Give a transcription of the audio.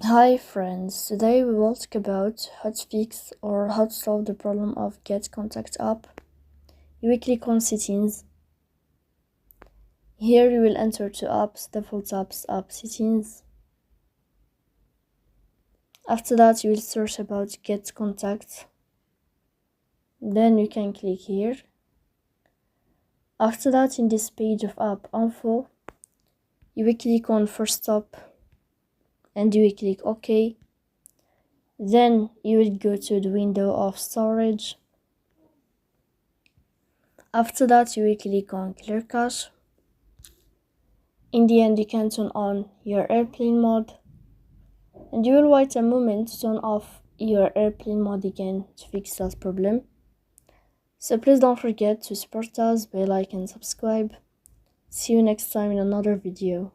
Hi friends, today we will talk about how to fix or how to solve the problem of Getcontact app. You will click on settings. Here you will enter to apps, default apps, app settings. After that you will search about Getcontact. Then you can click here. After that, in this page of app info, you will click on first stop and you will click OK. Then you will go to the window of storage. After that, you will click on clear cache. In the end, you can turn on your airplane mode and you will wait a moment to turn off your airplane mode again to fix that problem. So please don't forget to support us by like and subscribe. See you next time in another video.